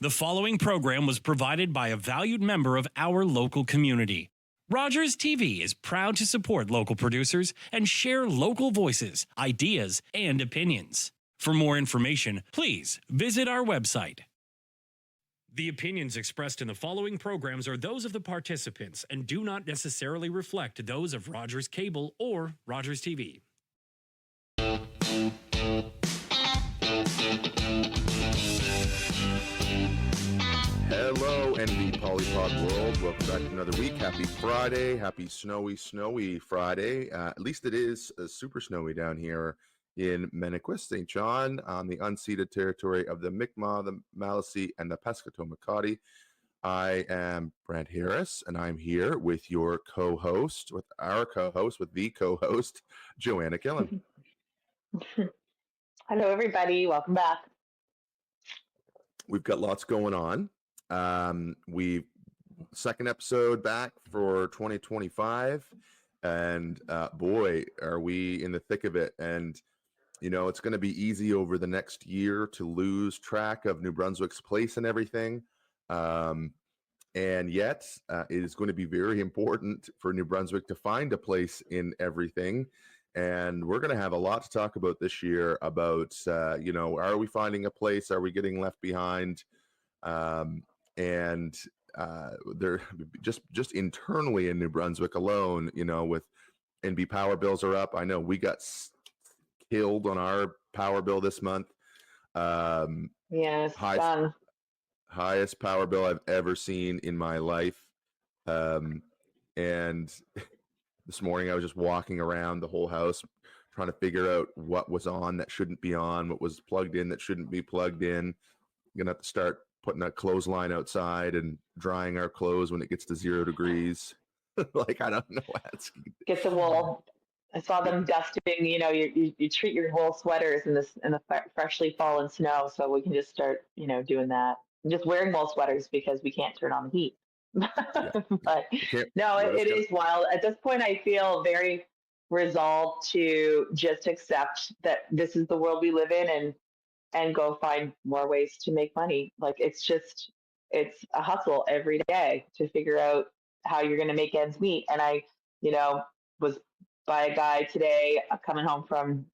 The following program was provided by a valued member of our local community. Rogers TV is proud to support local producers and share local voices, ideas, and opinions. For more information, please visit our website. The opinions expressed in the following programs are those of the participants and do not necessarily reflect those of Rogers Cable or Rogers TV. Hello, NB Polypod world. Welcome back to another week. Happy Friday. Happy snowy Friday. At least it is super snowy down here in Mennequist, St. John, on the unceded territory of the Mi'kmaq, the Maliseet, and the Pescatomakati. I am Brent Harris, and I'm here with the co-host, Joanna Killen. Hello, everybody. Welcome back. We've got lots going on. We second episode back for 2025, and boy, are we in the thick of it. And you know, it's going to be easy over the next year to lose track of New Brunswick's place and everything. And yet, it is going to be very important for New Brunswick to find a place in everything. And we're going to have a lot to talk about this year about, you know, are we finding a place? Are we getting left behind? And they're just internally in New Brunswick alone, you know, with NB power bills are up. I know we got killed on our power bill this month. Yes, highest power bill I've ever seen in my life. And this morning I was just walking around the whole house trying to figure out what was on that shouldn't be on, what was plugged in that shouldn't be plugged in. I'm gonna have to start putting a clothesline outside and drying our clothes when it gets to 0 degrees. Like, I don't know. Get the wool. I saw them dusting. You know, you treat your wool sweaters in the freshly fallen snow, so we can just start, you know, doing that. I'm just wearing wool sweaters because we can't turn on the heat. But no, it is wild. At this point, I feel very resolved to just accept that this is the world we live in and go find more ways to make money. Like, it's a hustle every day to figure out how you're going to make ends meet. And I, you know, was by a guy today coming home from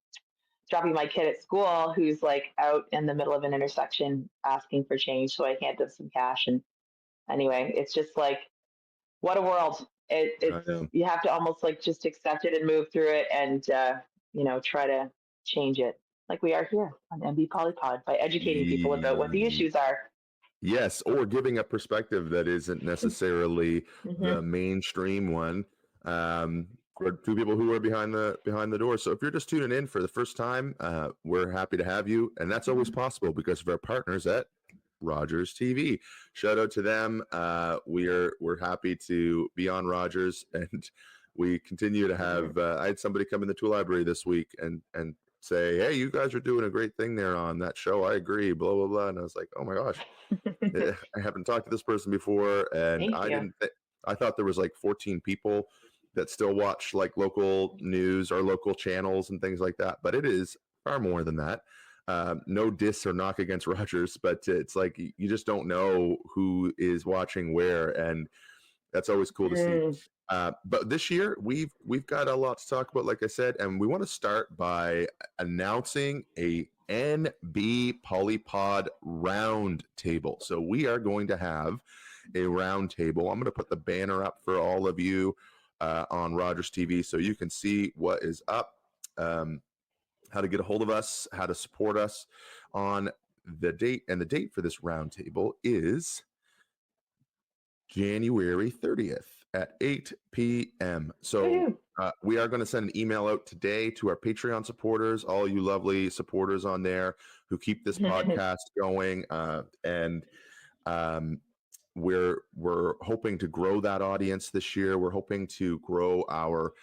dropping my kid at school who's like out in the middle of an intersection asking for change. So I handed him some cash. And anyway, it's just like, what a world. You have to almost like just accept it and move through it and, you know, try to change it like we are here on NB Polypod by educating people about what the issues are. Yes, or giving a perspective that isn't necessarily the mainstream one. For two people who are behind the door. So if you're just tuning in for the first time, we're happy to have you, and that's always possible because of our partners at Rogers TV. Shout out to them. We're happy to be on Rogers, and we continue to have. I had somebody come in the tool library this week and say, "Hey, you guys are doing a great thing there on that show. I agree." Blah blah blah. And I was like, "Oh my gosh, I haven't talked to this person before," and I thought there was like 14 people that still watch like local news or local channels and things like that, but it is far more than that. No diss or knock against Rogers, but it's like you just don't know who is watching where, and that's always cool to see. But this year we've got a lot to talk about, like I said, and we want to start by announcing a NB Polypod round table. So we are going to have a round table. I'm going to put the banner up for all of you on Rogers TV so you can see what is up, how to get a hold of us, how to support us on the date. And the date for this roundtable is January 30th at 8 p.m. So we are going to send an email out today to our Patreon supporters, all you lovely supporters on there who keep this podcast going. We're hoping to grow that audience this year. We're hoping to grow our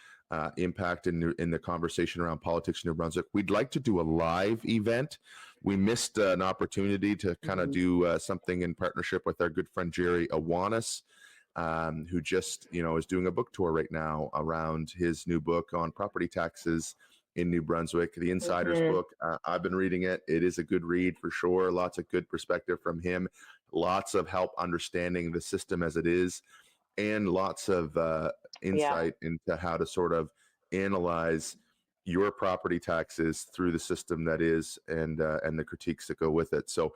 impact in the conversation around politics in New Brunswick. We'd like to do a live event. We missed an opportunity to kind of do something in partnership with our good friend Jerry Awanis, who just, you know, is doing a book tour right now around his new book on property taxes in New Brunswick, the Insider's book. I've been reading it. It is a good read for sure. Lots of good perspective from him. lots of help understanding the system as it is, and lots of insight into how to sort of analyze your property taxes through the system that is, and the critiques that go with it. So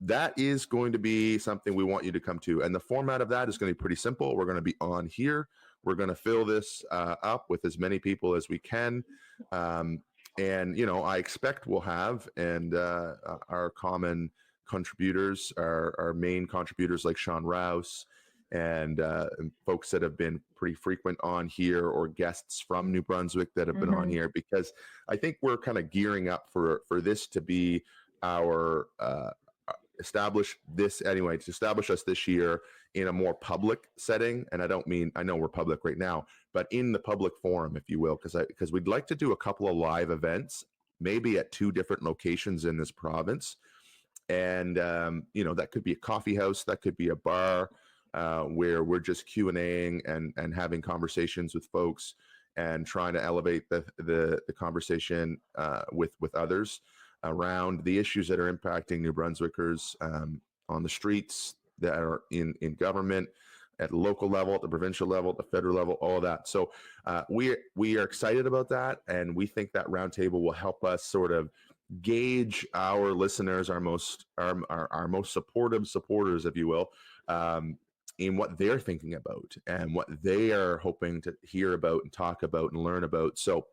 that is going to be something we want you to come to. And the format of that is going to be pretty simple. We're going to be on here. We're going to fill this up with as many people as we can. And, you know, I expect we'll have, and our common contributors, our main contributors like Sean Rouse, and folks that have been pretty frequent on here, or guests from New Brunswick that have been on here, because I think we're kind of gearing up for this to be our establish us this year in a more public setting. And I know we're public right now, but in the public forum, if you will, because we'd like to do a couple of live events, maybe at 2 different locations in this province. And, you know, that could be a coffee house, that could be a bar, where we're just Q&Aing and having conversations with folks and trying to elevate the conversation with others around the issues that are impacting New Brunswickers on the streets, that are in government, at the local level, at the provincial level, at the federal level, all of that. So we are excited about that, and we think that roundtable will help us sort of gauge our listeners, our most supportive supporters, if you will, in what they're thinking about and what they are hoping to hear about and talk about and learn about. So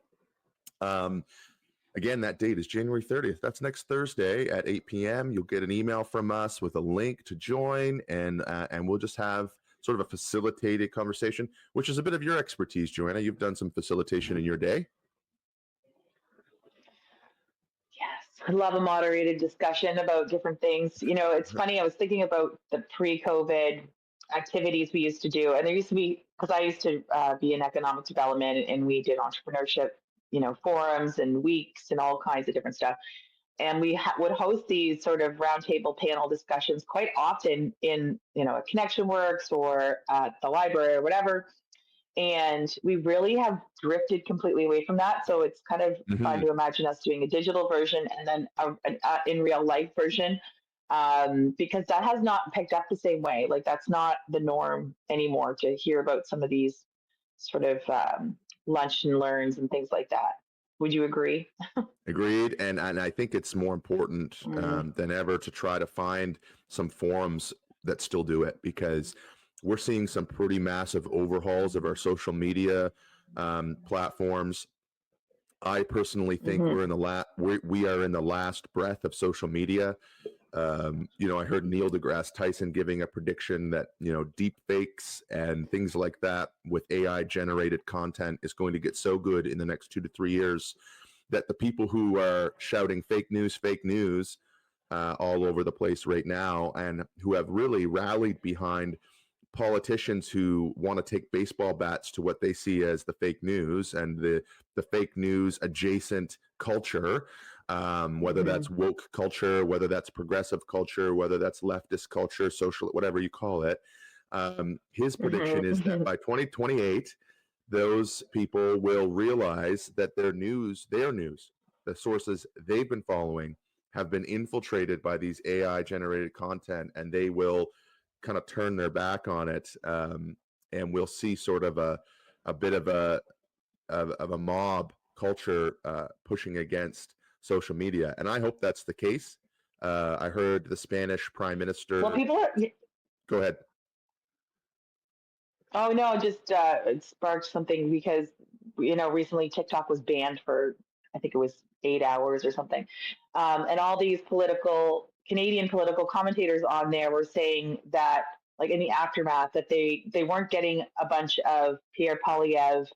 again, that date is January 30th. That's next Thursday at 8 p.m. You'll get an email from us with a link to join, and we'll just have sort of a facilitated conversation, which is a bit of your expertise, Joanna. You've done some facilitation in your day. Yes, I love a moderated discussion about different things. You know, it's funny, I was thinking about the pre-COVID activities we used to do, and there used to be, because I used to be in economic development, and we did entrepreneurship, you know, forums and weeks and all kinds of different stuff. And we would host these sort of roundtable panel discussions quite often in, you know, at Connection Works or at the library or whatever. And we really have drifted completely away from that. So it's kind of fun to imagine us doing a digital version and then an in real life version, because that has not picked up the same way. Like, that's not the norm anymore, to hear about some of these sort of lunch and learns and things like that. Would you agree? Agreed. And I think it's more important than ever to try to find some forums that still do it, because we're seeing some pretty massive overhauls of our social media platforms. I personally think we are in the last breath of social media. You know, I heard Neil deGrasse Tyson giving a prediction that, you know, deep fakes and things like that with AI generated content is going to get so good in the next 2 to 3 years that the people who are shouting fake news all over the place right now, and who have really rallied behind politicians who want to take baseball bats to what they see as the fake news and the fake news adjacent culture, whether that's woke culture, whether that's progressive culture, whether that's leftist culture, social, whatever you call it. His prediction is that by 2028, those people will realize that their news, the sources they've been following, have been infiltrated by these AI generated content, and they will kind of turn their back on it, and we'll see sort of a bit of a mob culture pushing against social media. And I hope that's the case. I heard the Spanish Prime Minister. Well, people are. Go ahead. Oh no, just it sparked something, because, you know, recently TikTok was banned for, I think it was 8 hours or something, and all these Canadian political commentators on there were saying that, like, in the aftermath, that they weren't getting a bunch of Pierre Poilievre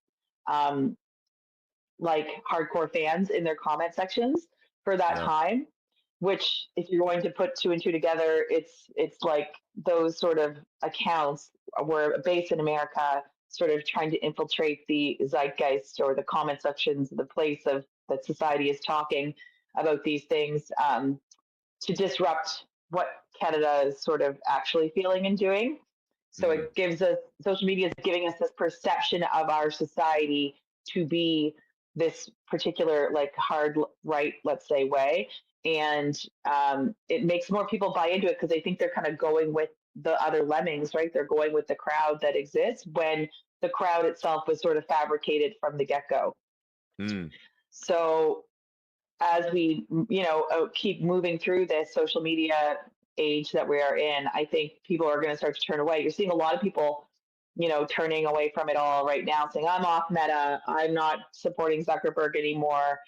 like hardcore fans in their comment sections for that time, which, if you're going to put 2 and 2 together, it's like those sort of accounts were based in America, sort of trying to infiltrate the zeitgeist or the comment sections, the place of that society is talking about these things, to disrupt what Canada is sort of actually feeling and doing. So it gives us, social media is giving us this perception of our society to be this particular, like, hard right, let's say, way. and it makes more people buy into it because they think they're kind of going with the other lemmings, right? They're going with the crowd that exists when the crowd itself was sort of fabricated from the get-go. Mm. So as we, keep moving through this social media age that we are in, I think people are going to start to turn away. You're seeing a lot of people, turning away from it all right now, saying, I'm off Meta. I'm not supporting Zuckerberg anymore.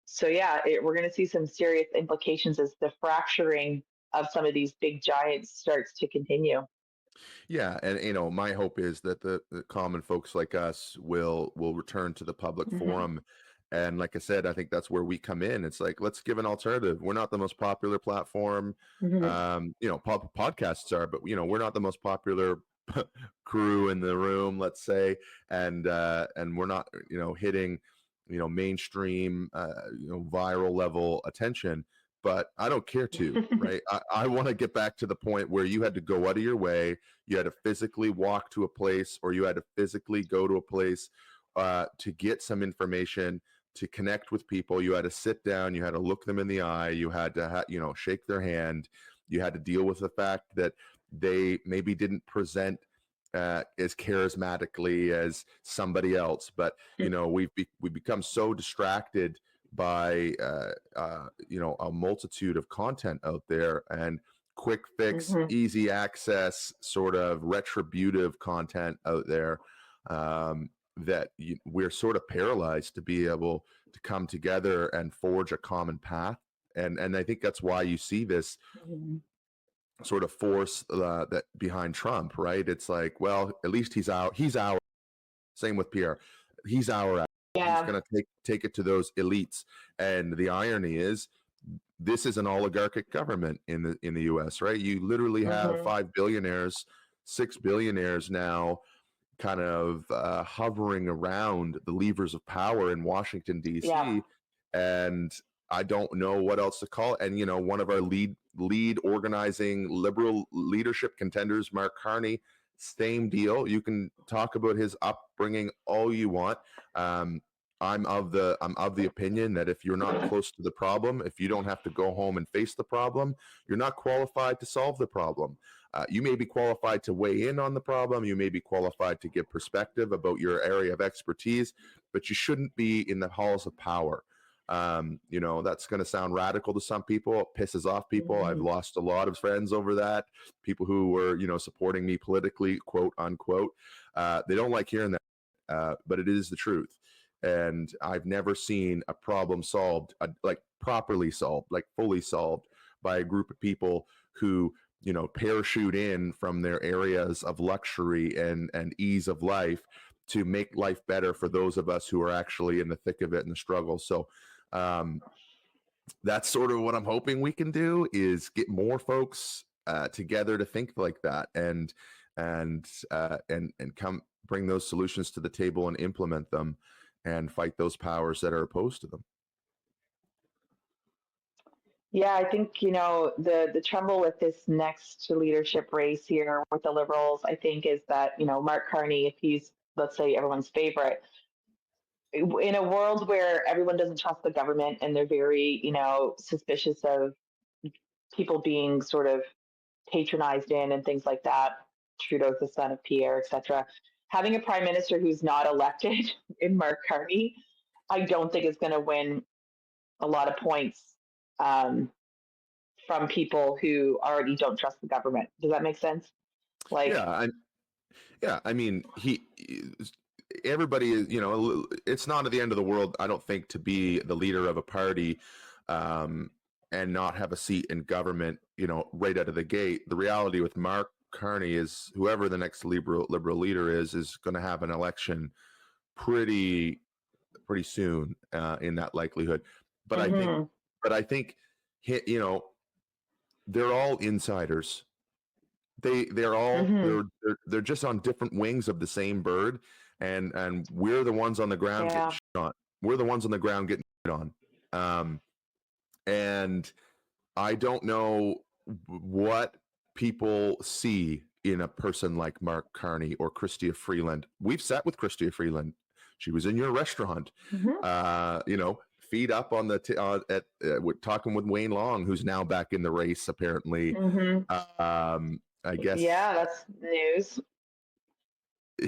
So yeah, we're going to see some serious implications as the fracturing of some of these big giants starts to continue. Yeah, and my hope is that the common folks like us will return to the public Mm-hmm. forum. And like I said, I think that's where we come in. It's like, let's give an alternative. We're not the most popular platform. Mm-hmm. Podcasts are, but we're not the most popular crew in the room, let's say, and we're not hitting mainstream viral level attention. But I don't care to, right? I want to get back to the point where you had to go out of your way, you had to physically walk to a place, or you had to physically go to a place to get some information, to connect with people. You had to sit down, you had to look them in the eye, you had to shake their hand, you had to deal with the fact that they maybe didn't present as charismatically as somebody else. But we've become so distracted by a multitude of content out there, and quick fix, Mm-hmm. easy access, sort of retributive content out there, that we're sort of paralyzed to be able to come together and forge a common path. And I think that's why you see this Mm-hmm. sort of force that behind Trump, right? It's like, well, at least he's our. Same with Pierre, he's our. He's Yeah. going to take it to those elites. And the irony is, this is an oligarchic government in the U.S., right? You literally have Mm-hmm. 5 billionaires, 6 billionaires now, kind of hovering around the levers of power in Washington Yeah. D.C. And I don't know what else to call it. And one of our lead organizing liberal leadership contenders, Mark Carney, same deal. You can talk about his upbringing all you want. I'm of the opinion that if you're not close to the problem, if you don't have to go home and face the problem, you're not qualified to solve the problem. You may be qualified to weigh in on the problem. You may be qualified to give perspective about your area of expertise, but you shouldn't be in the halls of power. That's going to sound radical to some people. It pisses off people. Mm-hmm. I've lost a lot of friends over that. People who were, supporting me politically, quote unquote. They don't like hearing that, but it is the truth. And I've never seen a problem solved, like properly solved, like fully solved, by a group of people who parachute in from their areas of luxury and ease of life to make life better for those of us who are actually in the thick of it and the struggle. So that's sort of what I'm hoping we can do, is get more folks together to think like that, and come bring those solutions to the table and implement them, and fight those powers that are opposed to them. Yeah, I think, the trouble with this next leadership race here with the Liberals, I think, is that, Mark Carney, if he's, let's say, everyone's favorite, in a world where everyone doesn't trust the government and they're very, suspicious of people being sort of patronized in and things like that, Trudeau's the son of Pierre, etc. Having a prime minister who's not elected in Mark Carney, I don't think is going to win a lot of points from people who already don't trust the government. Does that make sense? Like, I mean, everybody is, it's not at the end of the world, I don't think, to be the leader of a party and not have a seat in government, right out of the gate. The reality with Mark Carney is, whoever the next liberal leader is going to have an election pretty soon, in that likelihood. But mm-hmm. I think, they're all insiders. They're all Mm-hmm. they're just on different wings of the same bird, and we're the ones on the ground getting Yeah. shit on. We're the ones on the ground getting shit on. And I don't know what people see in a person like Mark Carney or Chrystia Freeland. We've sat with Chrystia Freeland. She was in your restaurant, Mm-hmm. feet up on the talking with Wayne Long, who's now back in the race apparently. I guess. Yeah, that's news.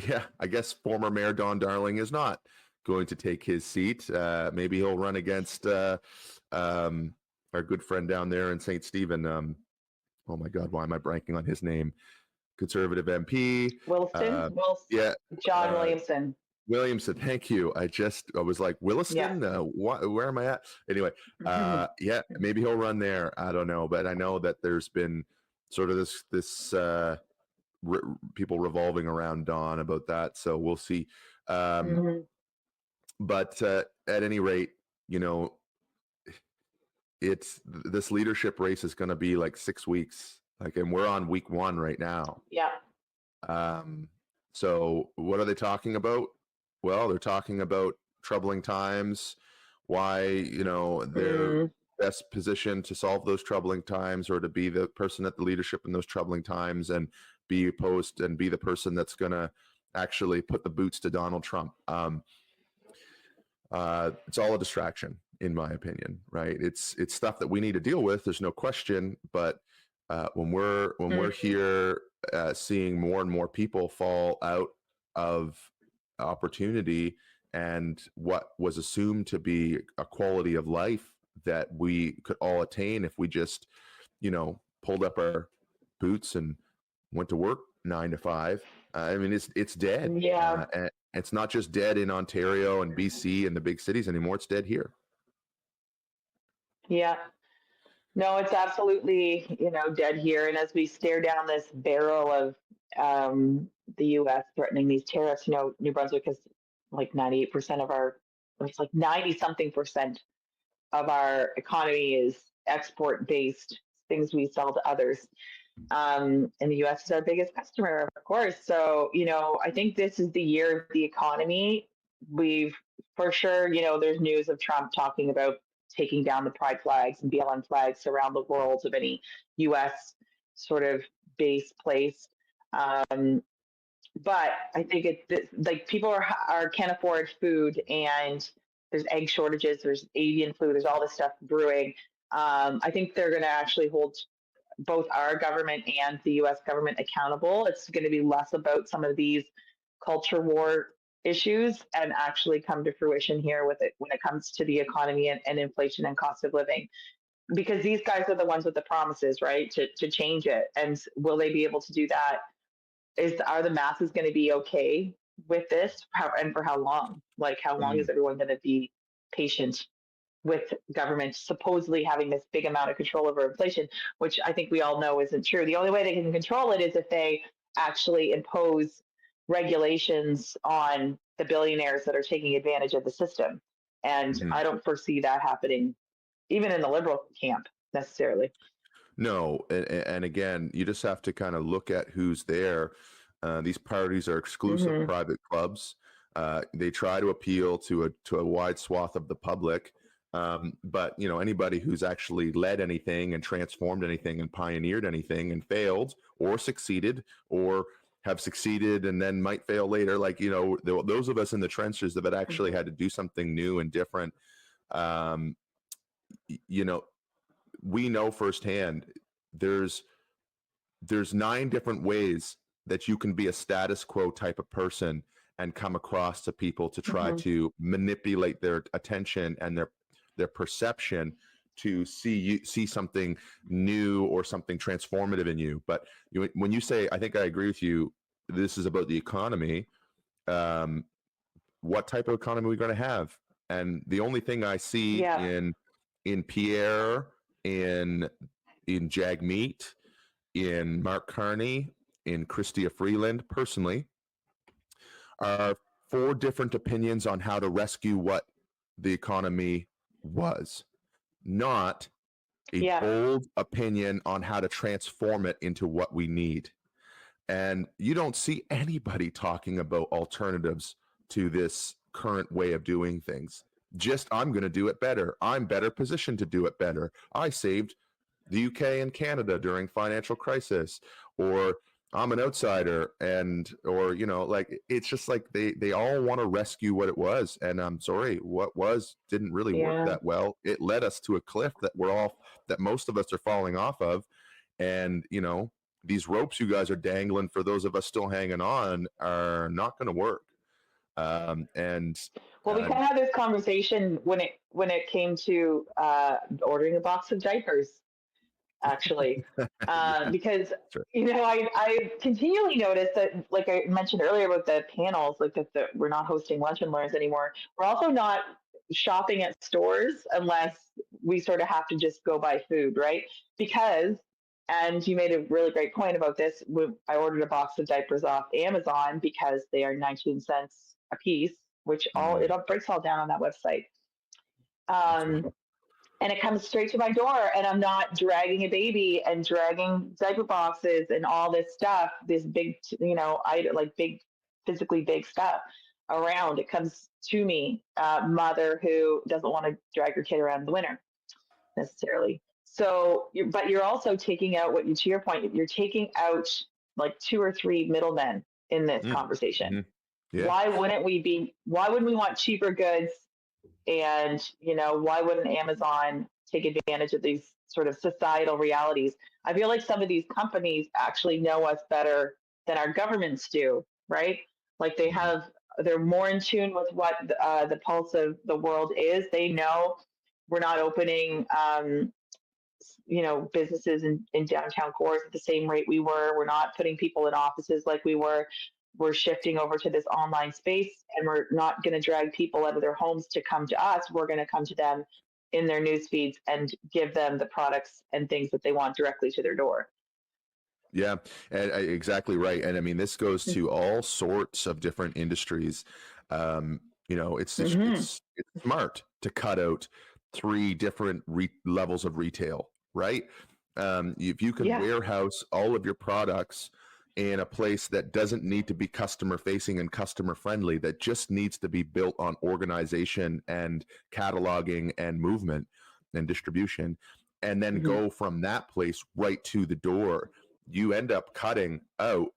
Yeah, I guess former Mayor Don Darling is not going to take his seat. Maybe he'll run against our good friend down there in St. Stephen. Oh my God, why am I blanking on his name? Conservative MP. Wilson? Yeah. John Williamson. Williamson, thank you. I was like, Williston? Yeah. Where am I at? Anyway, yeah, maybe he'll run there. I don't know, but I know that there's been sort of this people revolving around Don about that, so we'll see. But at any rate, you know, it's this leadership race is going to be like 6 weeks, and we're on week 1 right now. Yeah. So what are they talking about? Well, they're talking about troubling times, why, they're best positioned to solve those troubling times, or to be the person at the leadership in those troubling times and be opposed and be the person that's going to actually put the boots to Donald Trump. It's all a distraction, in my opinion, right? It's stuff that we need to deal with. There's no question. But when we're here seeing more and more people fall out of opportunity and what was assumed to be a quality of life that we could all attain if we just, pulled up our boots and went to work 9 to 5. I mean, it's dead. Yeah. And it's not just dead in Ontario and BC and the big cities anymore. It's dead here. Yeah. No, it's absolutely, dead here. And as we stare down this barrel of the U.S. threatening these tariffs, New Brunswick is like 98% of it's like 90 something percent of our economy is export based, things we sell to others. And the U.S. is our biggest customer, of course. So, I think this is the year of the economy. We've, for sure, there's news of Trump talking about taking down the pride flags and BLM flags around the world of any U.S. sort of base place. But I think people can't afford food, and there's egg shortages, there's avian flu, there's all this stuff brewing. I think they're going to actually hold both our government and the U.S. government accountable. It's going to be less about some of these culture war issues and actually come to fruition here with it when it comes to the economy and inflation and cost of living. Because these guys are the ones with the promises, right, to change it. And will they be able to do that? Are the masses going to be okay with this? And for how long? Like, how long is everyone going to be patient with government supposedly having this big amount of control over inflation, which I think we all know isn't true. The only way they can control it is if they actually impose regulations on the billionaires that are taking advantage of the system. And I don't foresee that happening, even in the Liberal camp, necessarily. No, and again, you just have to kind of look at who's there. These parties are exclusive private clubs. They try to appeal to a wide swath of the public. But anybody who's actually led anything and transformed anything and pioneered anything and failed or succeeded or have succeeded and then might fail later, those of us in the trenches that actually had to do something new and different, we know firsthand there's 9 different ways that you can be a status quo type of person and come across to people to try to manipulate their attention and their perception to see something new or something transformative in you. But when you say, I think I agree with you, this is about the economy, what type of economy are we going to have? And the only thing I see in Pierre, in Jagmeet, in Mark Carney, in Chrystia Freeland, personally, are 4 different opinions on how to rescue what the economy was, not a bold opinion on how to transform it into what we need. And you don't see anybody talking about alternatives to this current way of doing things. Just, I'm going to do it better. I'm better positioned to do it better. I saved the UK and Canada during financial crisis, or I'm an outsider, and or like it's just like they all want to rescue what it was, and I'm sorry, what was didn't really work Yeah. that well. It led us to a cliff that most of us are falling off of, and these ropes you guys are dangling for those of us still hanging on are not going to work. And Well, we kind of had this conversation when it came to ordering a box of diapers, actually, yeah, because sure. I continually notice that, like I mentioned earlier about the panels, like that we're not hosting lunch and learns anymore. We're also not shopping at stores unless we sort of have to just go buy food, right? Because, and you made a really great point about this. I ordered a box of diapers off Amazon because they are 19 cents a piece, which it all breaks all down on that website. That's right. And it comes straight to my door, and I'm not dragging a baby and dragging diaper boxes and all this stuff, this big, like big, physically big stuff around. It comes to me, mother who doesn't want to drag her kid around in the winter necessarily. So, but you're also taking out to your point, you're taking out like two or three middlemen in this conversation. Yeah. Why wouldn't we want cheaper goods? And, why wouldn't Amazon take advantage of these sort of societal realities? I feel like some of these companies actually know us better than our governments do, right? Like they're more in tune with what the pulse of the world is. They know we're not opening, businesses in downtown cores at the same rate we were. We're not putting people in offices like we were. We're shifting over to this online space, and we're not going to drag people out of their homes to come to us. We're going to come to them in their news feeds and give them the products and things that they want directly to their door. Yeah, and exactly right. And I mean, this goes to all sorts of different industries. It's smart to cut out three different levels of retail, right? If you can warehouse all of your products in a place that doesn't need to be customer facing and customer friendly, that just needs to be built on organization and cataloging and movement and distribution, and then go from that place right to the door, you end up cutting out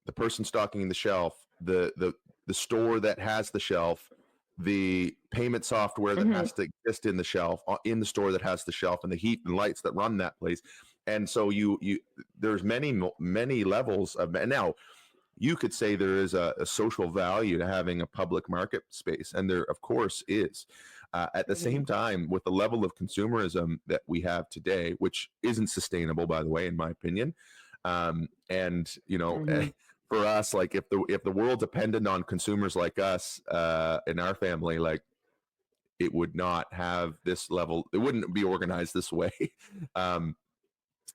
the person stocking the shelf, the store that has the shelf, the payment software that has to exist in the shelf, in the store that has the shelf, and the heat and lights that run that place. And so there's many levels of, and now you could say there is a social value to having a public market space, and there of course is. At the same time, with the level of consumerism that we have today, which isn't sustainable, by the way, in my opinion, for us, like if the world depended on consumers like us in our family, like it would not have this level. It wouldn't be organized this way.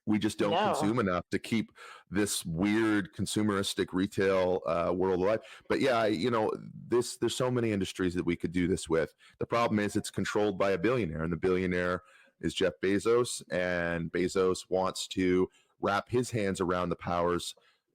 We just don't consume enough to keep this weird consumeristic retail world alive. But yeah, there's so many industries that we could do this with. The problem is it's controlled by a billionaire, and the billionaire is Jeff Bezos, and Bezos wants to wrap his hands around the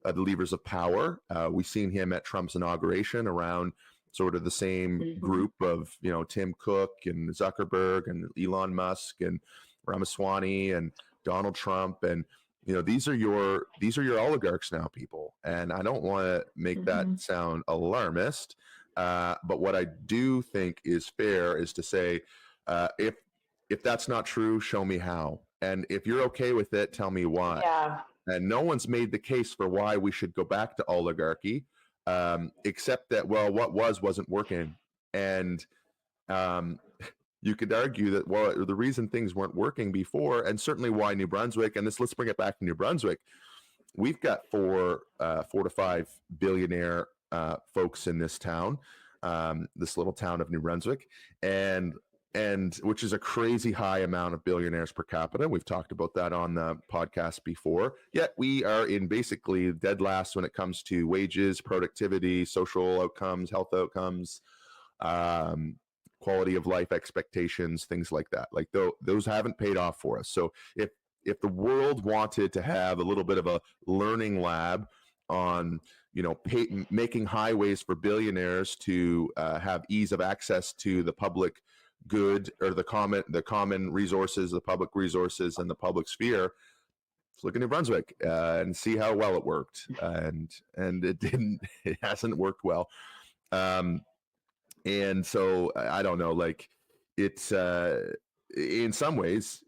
levers of power. We've seen him at Trump's inauguration around sort of the same group of, Tim Cook and Zuckerberg and Elon Musk and Ramaswamy and Donald Trump, and these are your oligarchs now, people. And I don't want to make that sound alarmist, but what I do think is fair is to say, if that's not true, show me how. And if you're okay with it, tell me why. Yeah. And no one's made the case for why we should go back to oligarchy, except that, well, what wasn't working. And you could argue that, well, the reason things weren't working before, and certainly why New Brunswick, and let's bring it back to New Brunswick. We've got 4 to 5 billionaire folks in this town, this little town of New Brunswick, and which is a crazy high amount of billionaires per capita. We've talked about that on the podcast before. Yet we are in basically dead last when it comes to wages, productivity, social outcomes, health outcomes, quality of life expectations, things like that. Like those haven't paid off for us. So if the world wanted to have a little bit of a learning lab on making highways for billionaires to have ease of access to the public good, or the common resources, the public resources, and the public sphere, let's look at New Brunswick and see how well it worked. And it didn't. It hasn't worked well. And so I don't know. Like it's in some ways.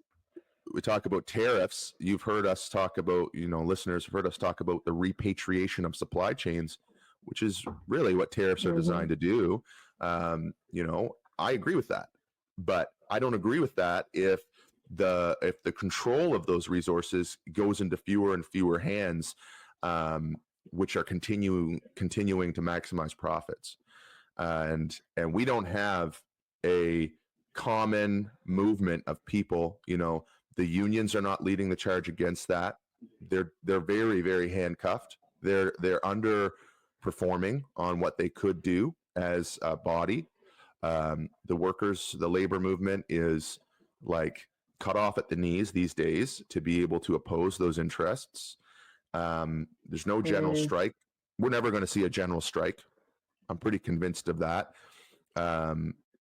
We talk about tariffs. You've heard us talk about, listeners have heard us talk about the repatriation of supply chains, which is really what tariffs are designed to do. I agree with that, but I don't agree with that if the control of those resources goes into fewer and fewer hands, which are continuing to maximize profits, and we don't have a common movement of people. The unions are not leading the charge against that. They're very, very handcuffed. They're underperforming on what they could do as a body. The labor movement is like cut off at the knees these days to be able to oppose those interests. There's no general strike. We're never going to see a general strike. I'm pretty convinced of that.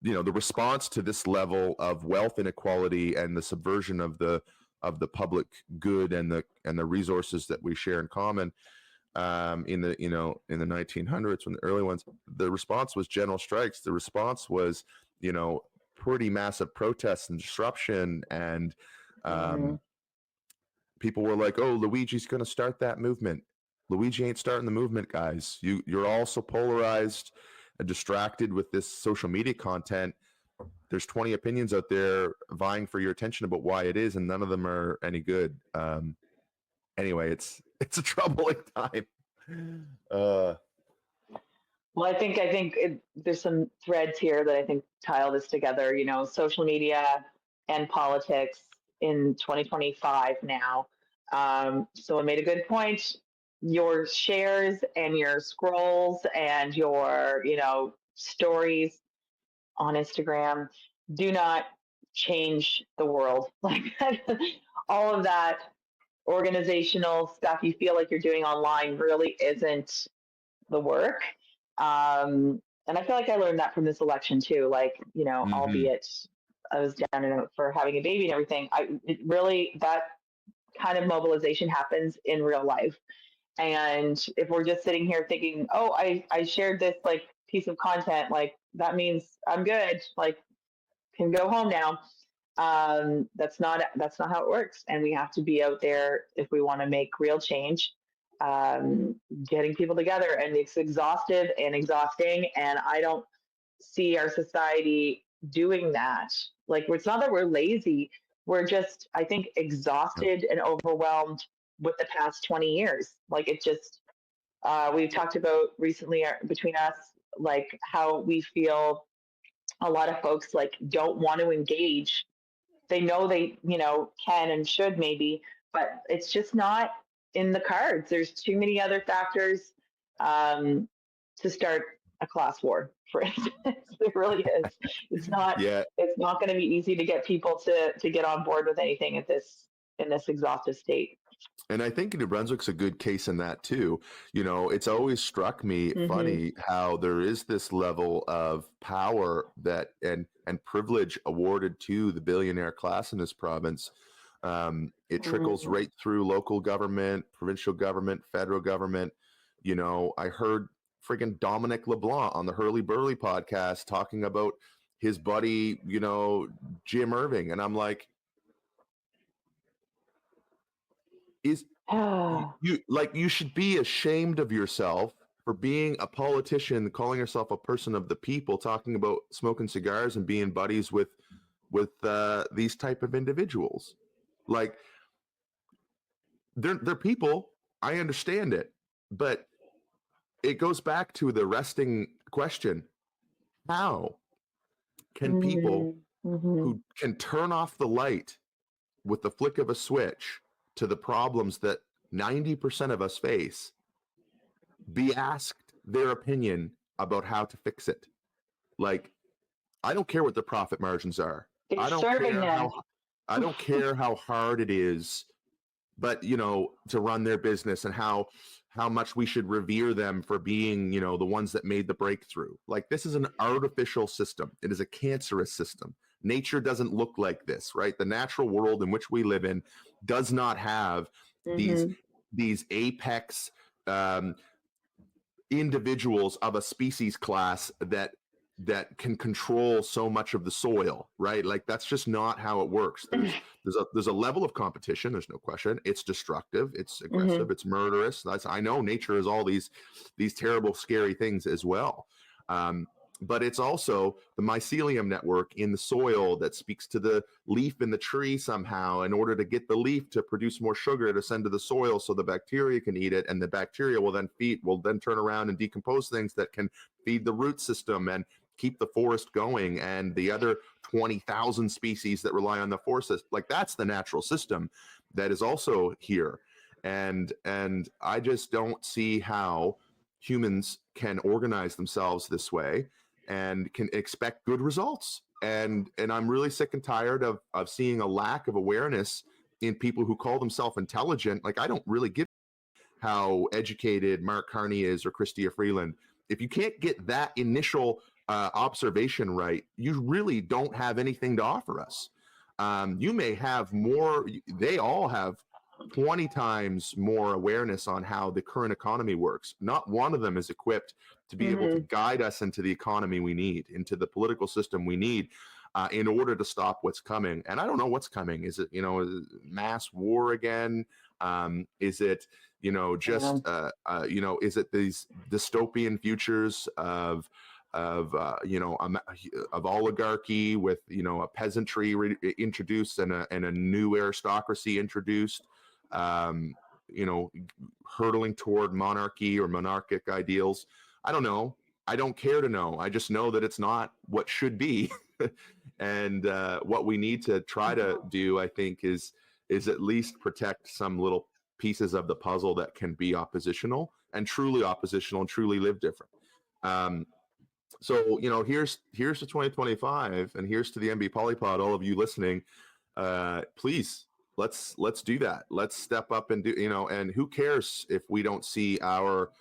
The response to this level of wealth inequality and the subversion of the public good and the resources that we share in common, in the 1900s, when the early ones, the response was general strikes. The response was, pretty massive protests and disruption, and people were like, "Oh, Luigi's going to start that movement." Luigi ain't starting the movement, guys. You're all so polarized and distracted with this social media content. There's 20 opinions out there vying for your attention about why it is, and none of them are any good. Anyway, it's a troubling time. Well, I think there's some threads here that I think tile this together. Social media and politics in 2025 now. So I made a good point. Your shares and your scrolls and your, stories on Instagram do not change the world. Like all of that organizational stuff you feel like you're doing online really isn't the work. And I feel like I learned that from this election too. Like, albeit I was down and out for having a baby and everything, that kind of mobilization happens in real life. And if we're just sitting here thinking, oh, I shared this like piece of content, like that means I'm good, like can go home now. That's not how it works. And we have to be out there if we want to make real change, getting people together. And it's exhaustive and exhausting. And I don't see our society doing that. Like, it's not that we're lazy. We're just, I think, exhausted and overwhelmed with the past 20 years. Like, it just, we've talked about recently between us, like how we feel a lot of folks like don't want to engage. They know they, can and should maybe, but it's just not in the cards. There's too many other factors to start a class war, for instance. It really is. It's not. Yeah. It's not going to be easy to get people to get on board with anything in this exhaustive state. And I think New Brunswick's a good case in that too. It's always struck me funny how there is this level of power that and privilege awarded to the billionaire class in this province. It trickles right through local government, provincial government, federal government. I heard friggin' Dominic LeBlanc on the Hurley Burley podcast talking about his buddy, Jim Irving. And I'm like, you should be ashamed of yourself for being a politician, calling yourself a person of the people, talking about smoking cigars and being buddies with these type of individuals. Like, they're people. I understand it, but it goes back to the resting question: how can people who can turn off the light with the flick of a switch to the problems that 90% of us face be asked their opinion about how to fix it? Like, I don't care what the profit margins are. I don't care how hard it is, but to run their business, and how much we should revere them for being, the ones that made the breakthrough. Like, this is an artificial system. It is a cancerous system. Nature doesn't look like this, right? The natural world in which we live in does not have these Mm-hmm. these apex individuals of a species class that can control so much of the soil, right? Like that's just not how it works. There's a level of competition. There's no question. It's destructive. It's aggressive. Mm-hmm. It's murderous. I know nature is all these terrible, scary things as well. But it's also the mycelium network in the soil that speaks to the leaf in the tree somehow in order to get the leaf to produce more sugar to send to the soil so the bacteria can eat it, and the bacteria will then turn around and decompose things that can feed the root system and keep the forest going, and the other 20,000 species that rely on the forest. Like that's the natural system that is also here. And I just don't see how humans can organize themselves this way and can expect good results. And I'm really sick and tired of seeing a lack of awareness in people who call themselves intelligent. Like I don't really give how educated Mark Carney is or Chrystia Freeland. If you can't get that initial observation right, you really don't have anything to offer us. You may have more, they all have 20 times more awareness on how the current economy works. Not one of them is equipped to be able to guide us into the economy we need, into the political system we need in order to stop what's coming. And I don't know what's coming. Is it, mass war again? Is it, just, is it these dystopian futures of oligarchy with, a peasantry introduced and a new aristocracy introduced, hurtling toward monarchy or monarchic ideals? I don't know. I don't care to know. I just know that it's not what should be. And what we need to try to do, I think, is at least protect some little pieces of the puzzle that can be oppositional and truly live different. So, here's to 2025, and here's to the MB Polypod, all of you listening. Please, let's do that. Let's step up and do, and who cares if we don't see our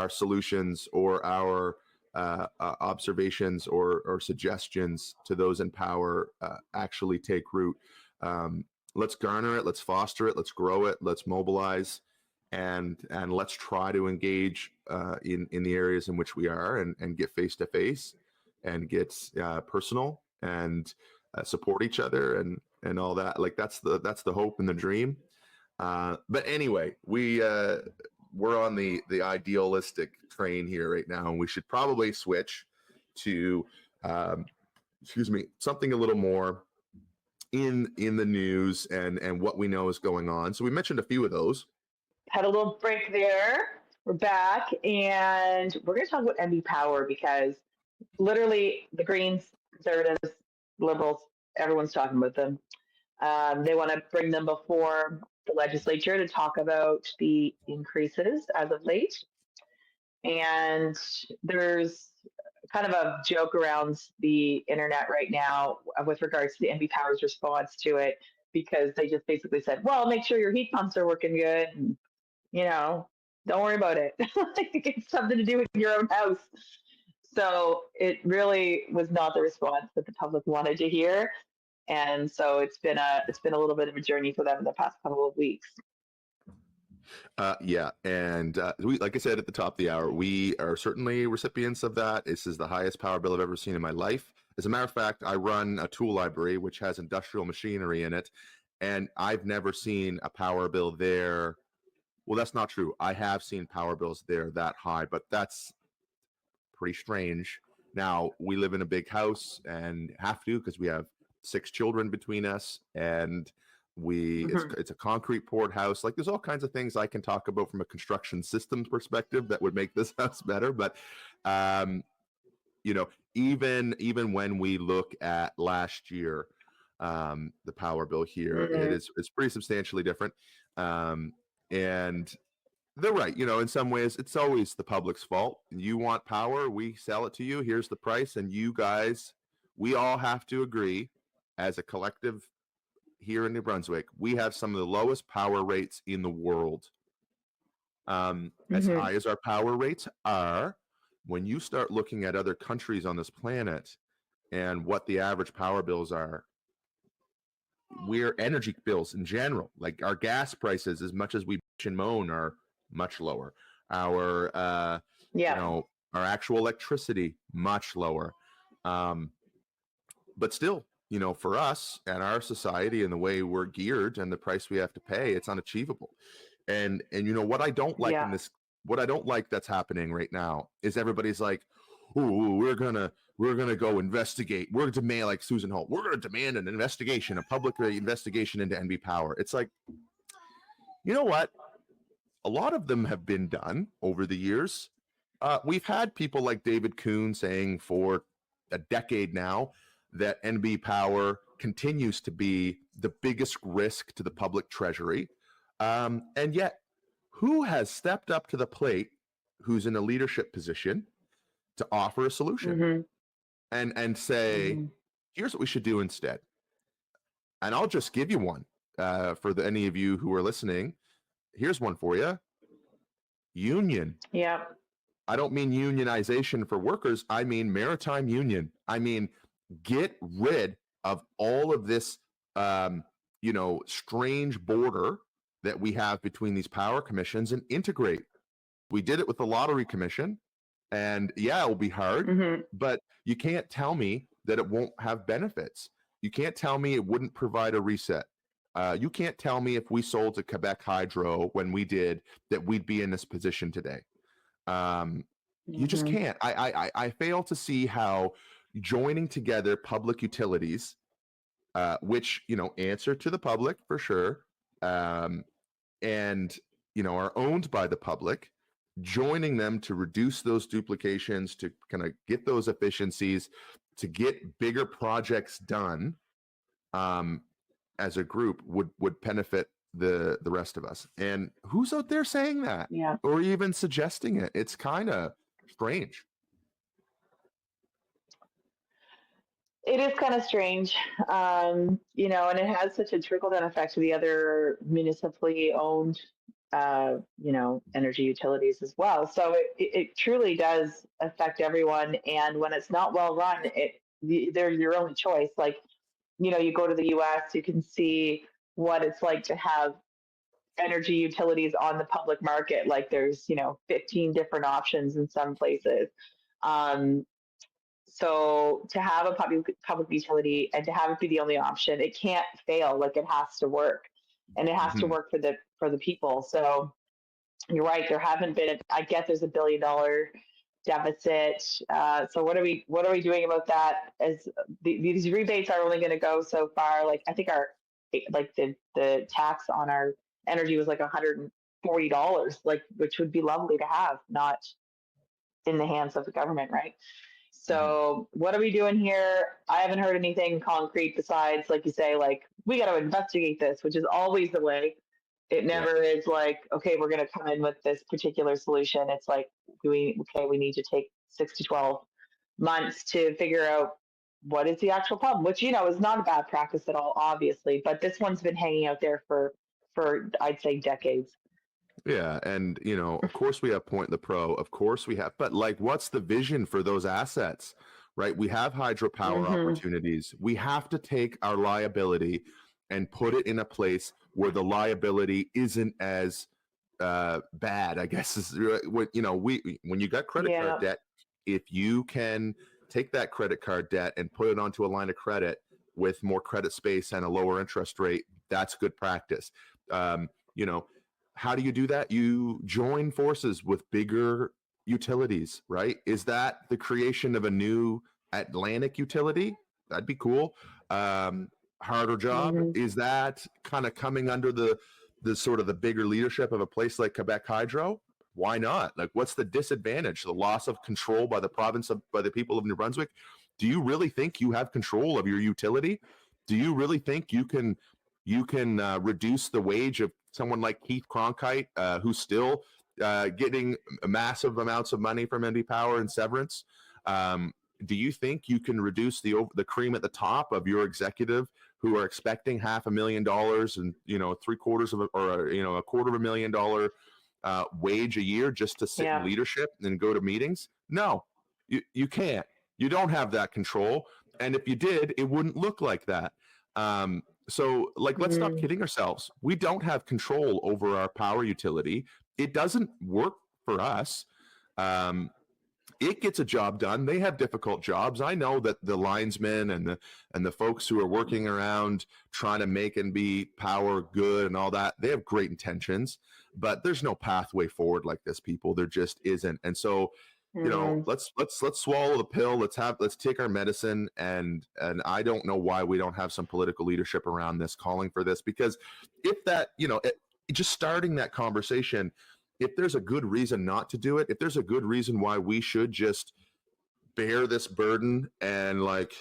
solutions or our observations or suggestions to those in power actually take root. Let's garner it, let's foster it, let's grow it, let's mobilize, and let's try to engage in the areas in which we are, and get face to face and get personal and support each other and all that. Like that's the hope and the dream. But anyway, we're on the idealistic train here right now, and we should probably switch to something a little more in the news and what we know is going on. So we mentioned a few of those. Had a little break there. We're back, and we're going to talk about MB Power because literally the Greens, Conservatives, Liberals, everyone's talking about them. They want to bring them before the legislature to talk about the increases as of late. And there's kind of a joke around the internet right now with regards to the MB Power's response to it, because they just basically said, well, make sure your heat pumps are working good. And, don't worry about it. It's something to do with your own house. So it really was not the response that the public wanted to hear. And so it's been a little bit of a journey for them in the past couple of weeks. Yeah, and like I said at the top of the hour, we are certainly recipients of that. This is the highest power bill I've ever seen in my life. As a matter of fact, I run a tool library which has industrial machinery in it, and I've never seen a power bill there. Well, that's not true. I have seen power bills there that high, but that's pretty strange. Now, we live in a big house and have to because we have 6 children between us, and it's a concrete poured house. Like there's all kinds of things I can talk about from a construction systems perspective that would make this house better. But even when we look at last year, the power bill here, it's pretty substantially different. And they're right. In some ways, it's always the public's fault. You want power, we sell it to you. Here's the price, and you guys, we all have to agree as a collective here in New Brunswick, we have some of the lowest power rates in the world. As high as our power rates are, when you start looking at other countries on this planet and what the average power bills are, we're energy bills in general, like our gas prices, as much as we bitch and moan, are much lower. Our our actual electricity much lower. But still, for us and our society and the way we're geared and the price we have to pay, it's unachievable. And what I don't like what I don't like that's happening right now is everybody's like, "Ooh, we're gonna go investigate. We're gonna demand, like Susan Holt, we're gonna demand an investigation, a public investigation into NB Power." It's like, you know what? A lot of them have been done over the years. We've had people like David Kuhn saying for a decade now that NB Power continues to be the biggest risk to the public treasury. And yet, who has stepped up to the plate, who's in a leadership position, to offer a solution and say, here's what we should do instead? And I'll just give you one for any of you who are listening. Here's one for you. Union. Yeah. I don't mean unionization for workers. I mean maritime union. I mean, get rid of all of this, strange border that we have between these power commissions and integrate. We did it with the lottery commission, and yeah, it will be hard, but you can't tell me that it won't have benefits. You can't tell me it wouldn't provide a reset. You can't tell me if we sold to Quebec Hydro when we did that we'd be in this position today. You just can't. I fail to see how joining together public utilities, which answer to the public for sure, and are owned by the public, joining them to reduce those duplications, to kind of get those efficiencies, to get bigger projects done, as a group would benefit the rest of us. And who's out there saying that? Yeah. Or even suggesting it? It's kind of strange. It is kind of strange, and it has such a trickle-down effect to the other municipally owned, energy utilities as well. So it truly does affect everyone. And when it's not well run, they're your only choice. Like, you go to the US, you can see what it's like to have energy utilities on the public market. Like there's, 15 different options in some places. So to have a public utility and to have it be the only option, it can't fail. Like it has to work, and it has to work for the people. So you're right. There haven't been. I get there's $1 billion deficit. So what are we doing about that? As these rebates are only going to go so far. Like I think the tax on our energy was like $140, like, which would be lovely to have, not in the hands of the government, right? So what are we doing here? I haven't heard anything concrete besides, like you say, like, we got to investigate this, which is always the way. It never is like, okay, we're going to come in with this particular solution. It's like, we need to take 6 to 12 months to figure out what is the actual problem, which, is not a bad practice at all, obviously. But this one's been hanging out there for I'd say decades. Yeah, and of course we have Point the Pro, of course we have, but like, what's the vision for those assets, right? We have hydropower opportunities. We have to take our liability and put it in a place where the liability isn't as bad, I guess. Is when you got credit card debt, if you can take that credit card debt and put it onto a line of credit with more credit space and a lower interest rate, that's good practice. How do you do that? You join forces with bigger utilities, right? Is that the creation of a new Atlantic utility? That'd be cool. Harder job. Is that kind of coming under the sort of the bigger leadership of a place like Quebec Hydro? Why not? Like, what's the disadvantage? The loss of control by the people of New Brunswick? Do you really think you have control of your utility? Do you really think you can reduce the wage of someone like Keith Cronkite, who's still getting massive amounts of money from NB Power and severance? Do you think you can reduce the cream at the top of your executive, who are expecting $500,000 and a $250,000 wage a year just to sit in leadership and go to meetings? No, you can't. You don't have that control, and if you did, it wouldn't look like that. So, like, let's stop kidding ourselves. We don't have control over our power utility. It doesn't work for us. It gets a job done. They have difficult jobs. I know that the linesmen and the folks who are working around trying to make and be power good and all that, they have great intentions, but there's no pathway forward like this, people. There just isn't. And so, you know, let's swallow the pill. Let's take our medicine. And I don't know why we don't have some political leadership around this, calling for this, because if that, you know, just starting that conversation, if there's a good reason not to do it, if there's a good reason why we should just bear this burden and like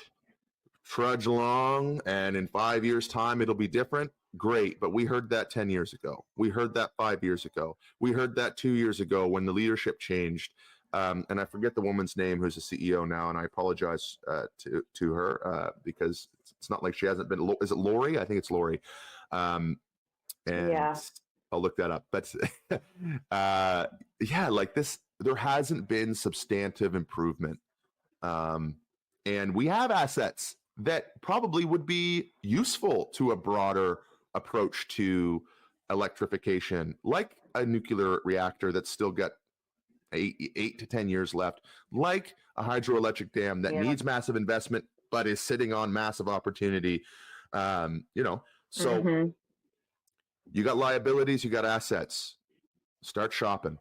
trudge along, and in 5 years' time it'll be different, great. But we heard that 10 years ago. We heard that 5 years ago. We heard that 2 years ago when the leadership changed. And I forget the woman's name who's the CEO now, and I apologize to her because it's not like she hasn't been. Is it Lori? I think it's Lori. And yeah. I'll look that up. But yeah, like this, there hasn't been substantive improvement. And we have assets that probably would be useful to a broader approach to electrification, like a nuclear reactor that's still got 8 to 10 years left, like a hydroelectric dam that needs massive investment, but is sitting on massive opportunity. You know, so you got liabilities, you got assets. Start shopping.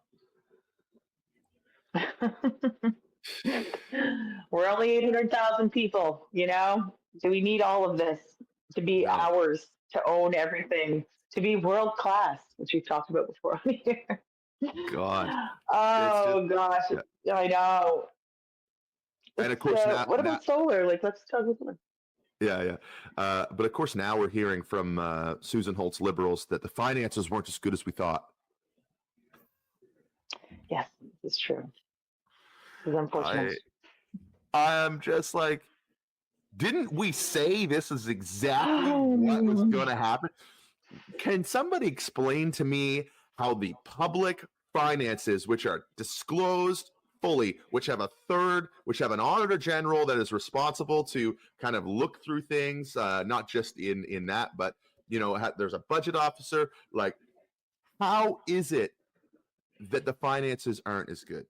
We're only 800,000 people, you know? Do we need all of this to be ours, to own everything, to be world class, which we've talked about before here? God. Oh, gosh. Yeah. I know. And of course, now, what about solar? Like, let's talk about solar. Yeah. But of course, now we're hearing from Susan Holt's Liberals that the finances weren't as good as we thought. Yes, it's true. It's unfortunate. I'm just like, didn't we say this is exactly what was going to happen? Can somebody explain to me how the public finances, which are disclosed fully, which have an auditor general that is responsible to kind of look through things, not just in that, but, you know, there's a budget officer. Like, how is it that the finances aren't as good?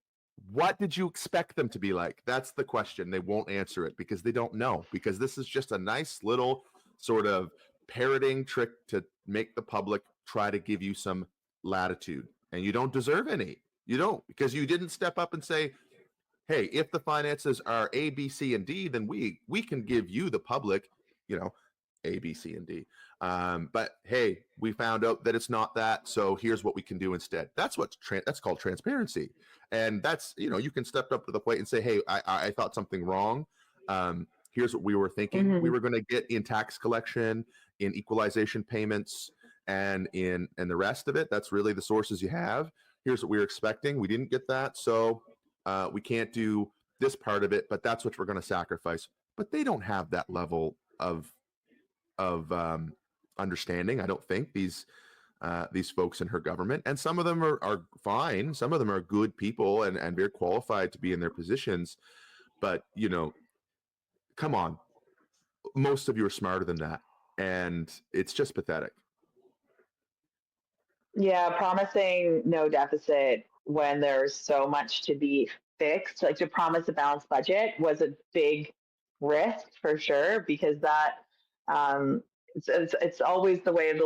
What did you expect them to be like? That's the question. They won't answer it because they don't know, because this is just a nice little sort of parroting trick to make the public try to give you some latitude, and you don't deserve any. You don't, because you didn't step up and say, hey, if the finances are A, B, C, and D, then we can give you, the public, you know, A, B, C, and D. But hey, we found out that it's not that, so here's what we can do instead. That's that's called transparency. And that's, you know, you can step up to the plate and say, hey, I thought something wrong. Here's what we were thinking we were going to get in tax collection, in equalization payments, and the rest of it. That's really the sources you have. Here's what we were expecting. We didn't get that, so we can't do this part of it, but that's what we're going to sacrifice. But they don't have that level of understanding, I don't think, these folks in her government. And some of them are fine. Some of them are good people and very qualified to be in their positions. But, you know, come on. Most of you are smarter than that. And it's just pathetic. Yeah, promising no deficit when there's so much to be fixed, like to promise a balanced budget, was a big risk for sure, because that it's always the way of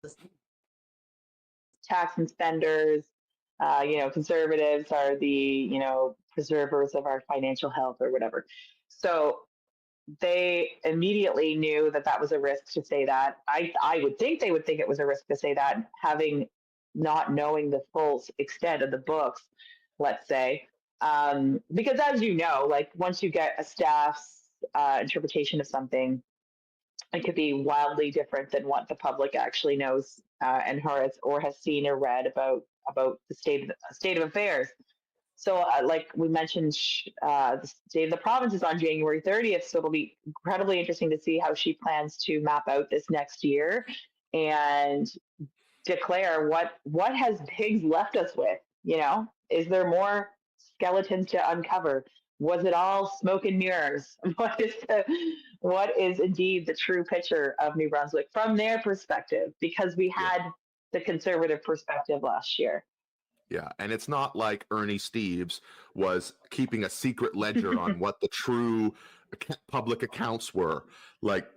the tax and spenders. You know, conservatives are the, you know, preservers of our financial health or whatever. So they immediately knew that that was a risk to say that. I would think they would think it was a risk to say that, having not knowing the full extent of the books, let's say. Because as you know, like once you get a staff's interpretation of something, it could be wildly different than what the public actually knows and has seen or read about the state of affairs. So, like we mentioned, the state of the province is on January 30th, so it'll be incredibly interesting to see how she plans to map out this next year and declare what has pigs left us with. You know, is there more skeletons to uncover? Was it all smoke and mirrors? What is indeed the true picture of New Brunswick from their perspective? Because we Yeah. had the conservative perspective last year. Yeah, and it's not like Ernie Steves was keeping a secret ledger on what the true public accounts were. Like,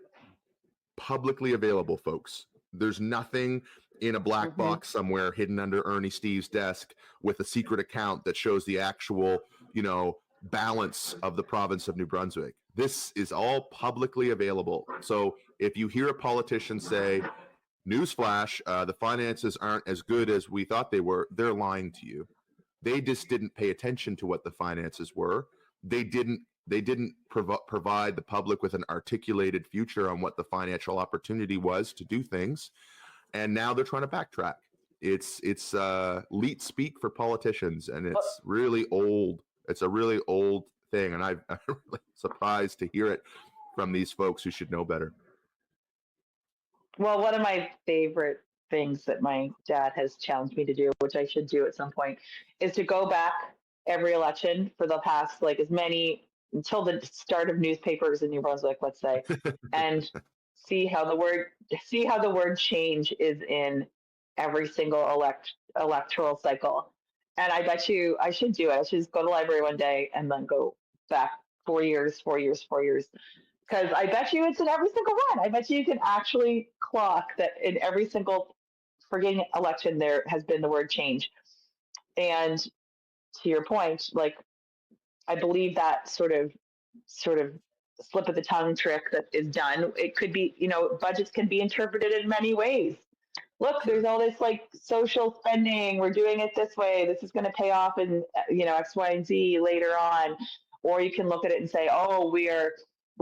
publicly available, folks. There's nothing in a black Mm-hmm. box somewhere hidden under Ernie Steves' desk with a secret account that shows the actual, balance of the province of New Brunswick. This is all publicly available. So if you hear a politician say, newsflash, the finances aren't as good as we thought they were, they're lying to you. They just didn't pay attention to what the finances were. They didn't provide the public with an articulated future on what the financial opportunity was to do things, and now they're trying to backtrack. It's leet speak for politicians, and it's really old. It's a really old thing, and I'm really surprised to hear it from these folks who should know better. Well, one of my favorite things that my dad has challenged me to do, which I should do at some point, is to go back every election for the past, like, as many until the start of newspapers in New Brunswick, let's say, and see how the word change is in every single electoral cycle. And I bet you I should do it. I should just go to the library one day and then go back 4 years, because I bet you it's in every single one. I bet you can actually clock that in every single frigging election there has been the word change. And to your point, like, I believe that sort of slip of the tongue trick that is done. It could be, budgets can be interpreted in many ways. Look, there's all this like social spending. We're doing it this way. This is going to pay off in X, Y, and Z later on. Or you can look at it and say, oh, we're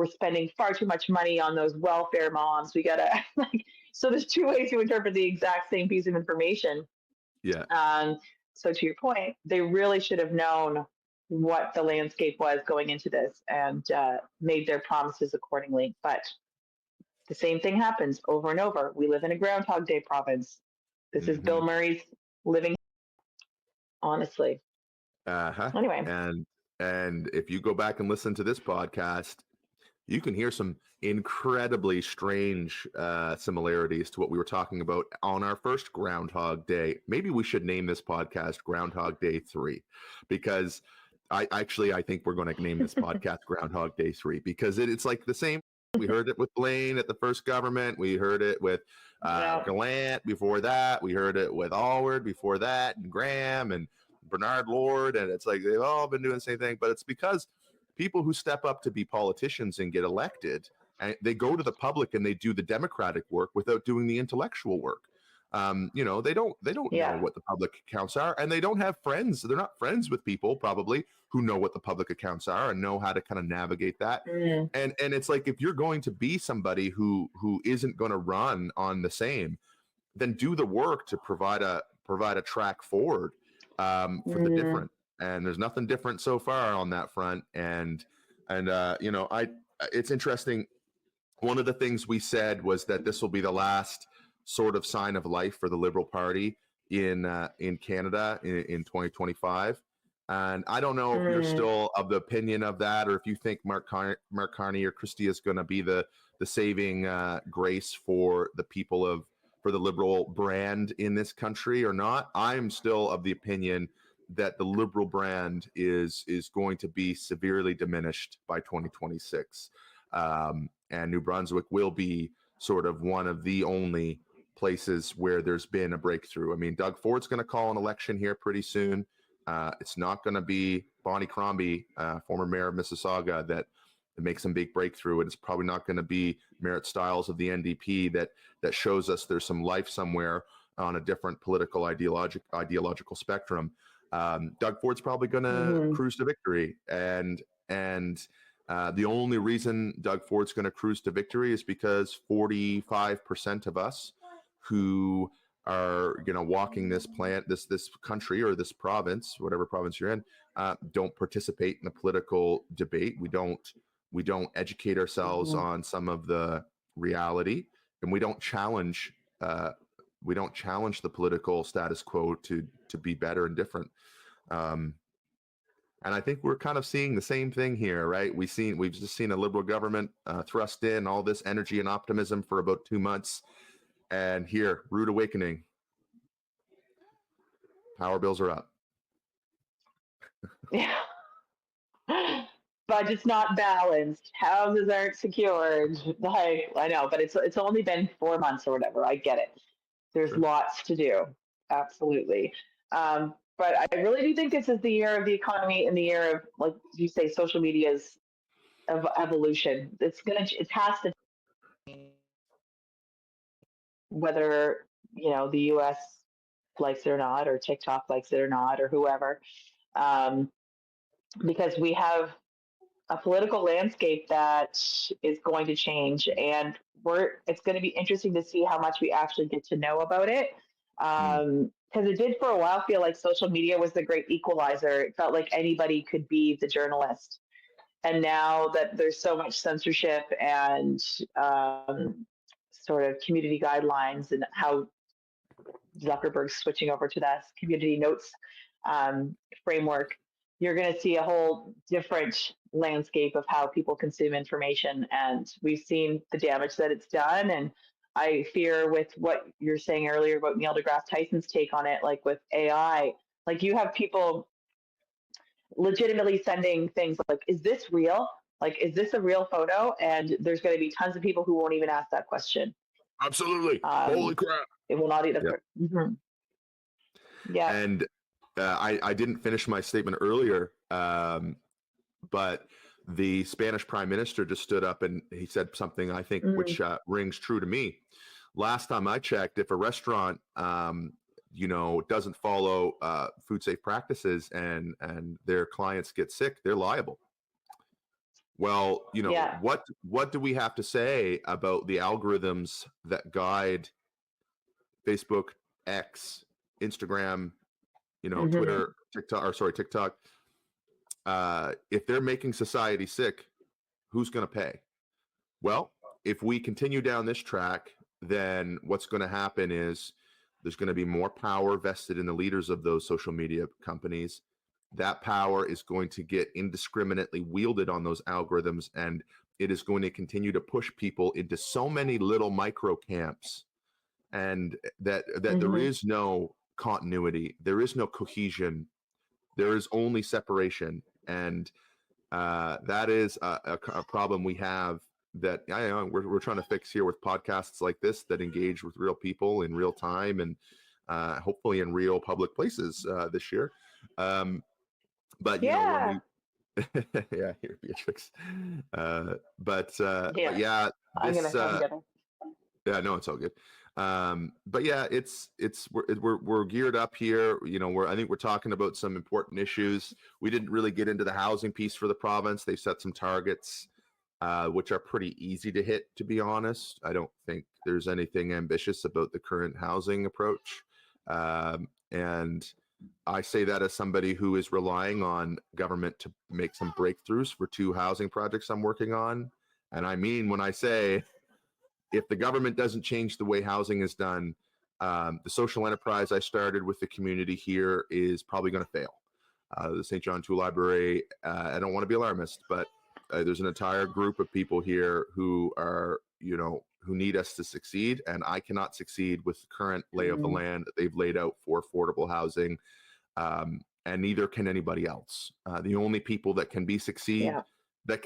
spending far too much money on those welfare moms. We gotta like. So there's two ways to interpret the exact same piece of information. Yeah. So to your point, they really should have known what the landscape was going into this and made their promises accordingly. But the same thing happens over and over. We live in a Groundhog Day province. This is Bill Murray's living, honestly. Anyway. And if you go back and listen to this podcast, you can hear some incredibly strange similarities to what we were talking about on our first Groundhog Day. Maybe we should name this podcast Groundhog Day 3, because I think we're going to name this podcast Groundhog Day 3, because it's like the same. We heard it with Blaine at the first government. We heard it with Gallant before that. We heard it with Allward before that, and Graham and Bernard Lord. And it's like they've all been doing the same thing. But it's because people who step up to be politicians and get elected, and they go to the public and they do the democratic work without doing the intellectual work. They don't know what the public accounts are, and they don't have friends. They're not friends with people probably who know what the public accounts are and know how to kind of navigate that. And it's like, if you're going to be somebody who isn't going to run on the same, then do the work to provide a track forward for the different. And there's nothing different so far on that front. And it's interesting. One of the things we said was that this will be the last sort of sign of life for the Liberal Party in Canada in 2025. And I don't know if you're still of the opinion of that, or if you think Mark Carney or Christie is going to be the saving grace for the people for the Liberal brand in this country or not. I'm still of the opinion that the Liberal brand is going to be severely diminished by 2026. And New Brunswick will be sort of one of the only places where there's been a breakthrough. I mean, Doug Ford's going to call an election here pretty soon. It's not going to be Bonnie Crombie, former mayor of Mississauga, that makes some big breakthrough. And it's probably not going to be Merritt Stiles of the NDP that shows us there's some life somewhere on a different political ideological spectrum. Doug Ford's probably going to cruise to victory. And the only reason Doug Ford's going to cruise to victory is because 45% of us who are walking this this country or this province, whatever province you're in, don't participate in the political debate. We don't educate ourselves on some of the reality, and we don't challenge the political status quo to be better and different. And I think we're kind of seeing the same thing here, right? We've just seen a Liberal government thrust in all this energy and optimism for about 2 months. And here, rude awakening. Power bills are up. Yeah. Budget's not balanced. Houses aren't secured. Like, I know, but it's only been 4 months or whatever. I get it. There's Sure. lots to do. Absolutely. But I really do think this is the year of the economy and the year of, like you say, social media's evolution. It has to, whether, the US likes it or not, or TikTok likes it or not, or whoever. Um, because we have a political landscape that is going to change, and it's going to be interesting to see how much we actually get to know about it. Mm. Because it did for a while feel like social media was the great equalizer. It felt like anybody could be the journalist, and now that there's so much censorship and sort of community guidelines, and how Zuckerberg's switching over to that community notes um, framework, you're going to see a whole different landscape of how people consume information. And we've seen the damage that it's done. And I fear, with what you're saying earlier about Neil deGrasse Tyson's take on it, like with AI, like you have people legitimately sending things like, is this real? Like, is this a real photo? And there's going to be tons of people who won't even ask that question. Absolutely. Holy crap. It will not even. Yeah. Mm-hmm. Yeah. And I didn't finish my statement earlier, but the Spanish prime minister just stood up and he said something I think which rings true to me. Last time I checked, if a restaurant, doesn't follow food safe practices and their clients get sick, they're liable. Well, what do we have to say about the algorithms that guide Facebook, X, Instagram, Twitter, TikTok? If they're making society sick, who's going to pay? Well, if we continue down this track, then what's going to happen is there's going to be more power vested in the leaders of those social media companies. That power is going to get indiscriminately wielded on those algorithms, and it is going to continue to push people into so many little micro camps, and that there is no continuity, there is no cohesion, there is only separation, and that is a problem we have that we're trying to fix here with podcasts like this that engage with real people in real time, and hopefully in real public places this year. But when we yeah, here, Beatrix. But yeah, I'm gonna come get it. Yeah, no, it's all good. But yeah, we're geared up here. I think we're talking about some important issues. We didn't really get into the housing piece for the province. They set some targets, which are pretty easy to hit, to be honest. I don't think there's anything ambitious about the current housing approach. And I say that as somebody who is relying on government to make some breakthroughs for 2 housing projects I'm working on. And I mean, when I say, if the government doesn't change the way housing is done, the social enterprise I started with the community here is probably going to fail. The St. John II Library, I don't want to be alarmist, but there's an entire group of people here who are, who need us to succeed, and I cannot succeed with the current lay of the land that they've laid out for affordable housing, and neither can anybody else. The only people that can be that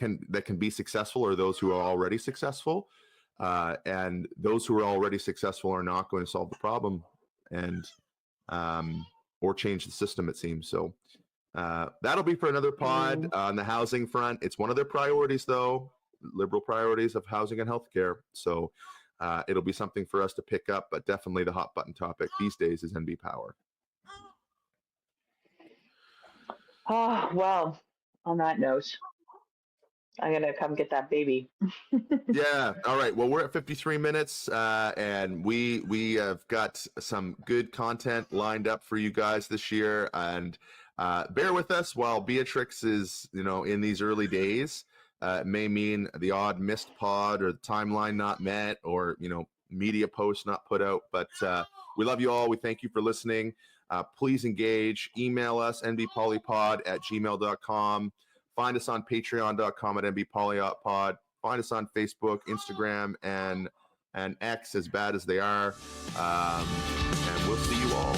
can be successful are those who are already successful. And those who are already successful are not going to solve the problem and or change the system, it seems. So that'll be for another pod on the housing front. It's one of their priorities, though, Liberal priorities of housing and healthcare. So it'll be something for us to pick up, but definitely the hot button topic these days is NB Power. Oh, well, on that note, I'm going to come get that baby. Yeah. All right. Well, we're at 53 minutes, and we have got some good content lined up for you guys this year. And bear with us while Beatrix is, in these early days. It may mean the odd missed pod or the timeline not met, or, media posts not put out. But we love you all. We thank you for listening. Please engage. Email us, nbpolypod@gmail.com. Find us on patreon.com at nbpolypod. Find us on Facebook, Instagram, and X, as bad as they are. And we'll see you all